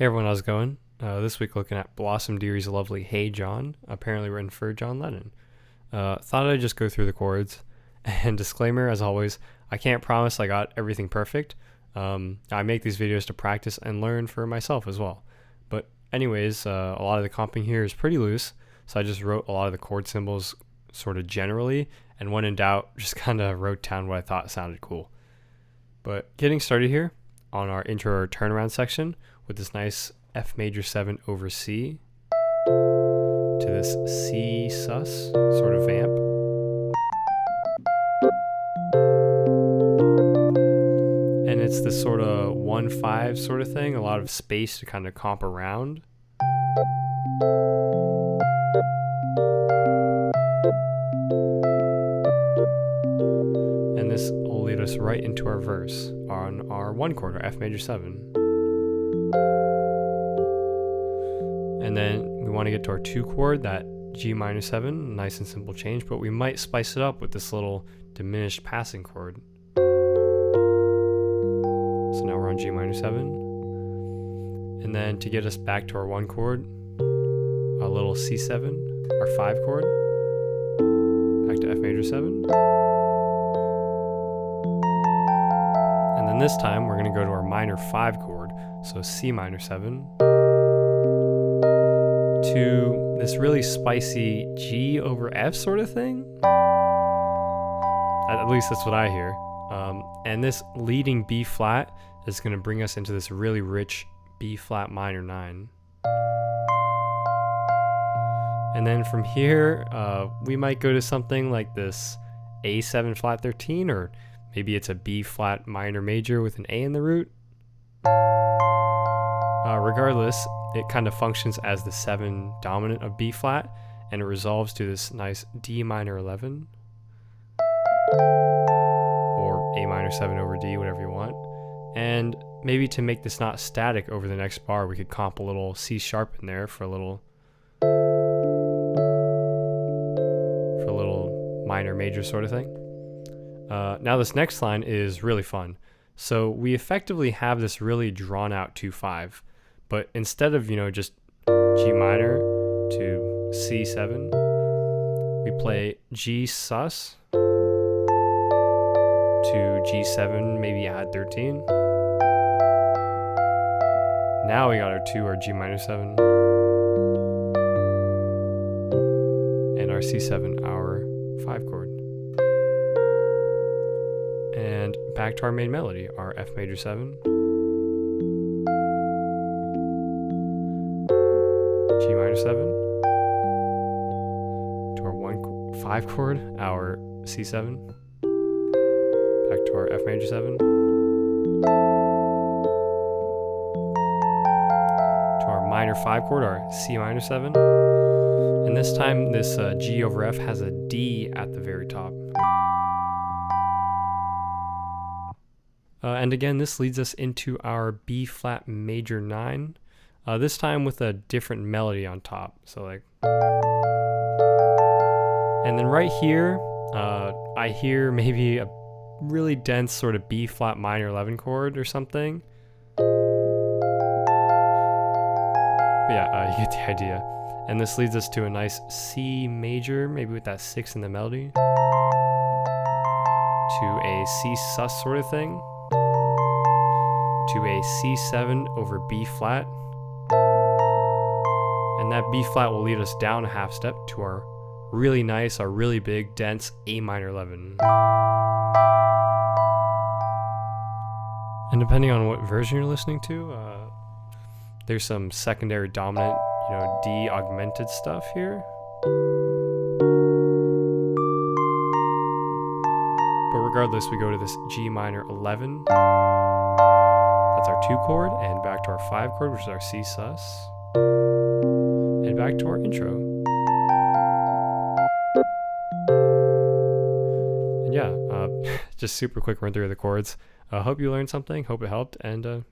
Hey everyone, how's it going? This week looking at Blossom Dearie's lovely Hey John, apparently written for John Lennon. Thought I'd just go through the chords. And disclaimer, as always, I can't promise I got everything perfect. I make these videos to practice and learn for myself as well. But anyways, a lot of the comping here is pretty loose, so I just wrote a lot of the chord symbols sort of generally, and when in doubt, just kind of wrote down what I thought sounded cool. But getting started here on our intro or turnaround section with this nice F major 7 over C to this C sus sort of vamp. And it's this sort of 1-5 sort of thing, a lot of space to kind of comp around. And this will lead us right into our verse on our 1 chord, our F major 7. And then we want to get to our 2 chord, that G minor 7, nice and simple change, but we might spice it up with this little diminished passing chord. So now we're on G minor 7. And then to get us back to our 1 chord, a little C7, our 5 chord, back to F major 7. And then this time we're going to go to our minor 5 chord, so C minor 7, to this really spicy G over F sort of thing. At least that's what I hear. And this leading B flat is going to bring us into this really rich B flat minor 9. And then from here, we might go to something like this A7 flat 13, or maybe it's a B flat minor major with an A in the root. Regardless, it kind of functions as the 7 dominant of B flat, and it resolves to this nice D minor 11, or A minor 7 over D, whatever you want. And maybe to make this not static over the next bar, we could comp a little C sharp in there for a little minor major sort of thing. Now this next line is really fun. So we effectively have this really drawn out 2-5, but instead of, just G minor to C7, we play G sus to G7, maybe add 13. Now we got our 2, our G minor 7, and our C7, our 5 chord. And back to our main melody, our F major 7, G minor 7, to our 5 chord, our C7, back to our F major 7, to our minor 5 chord, our C minor 7, and this time this G over F has a D at the very top. And again, this leads us into our B flat major 9, this time with a different melody on top. So like, and then right here, I hear maybe a really dense sort of B flat minor 11 chord or something. But yeah, you get the idea. And this leads us to a nice C major, maybe with that 6 in the melody, to a C sus sort of thing, to a C7 over B flat, and that B flat will lead us down a half step to our really nice, our really big, dense A minor 11. And depending on what version you're listening to, there's some secondary dominant, D augmented stuff here. But regardless, we go to this G minor 11. That's our 2 chord, and back to our 5 chord, which is our C sus, and back to our intro. And yeah, just super quick run through of the chords. Hope you learned something, hope it helped, and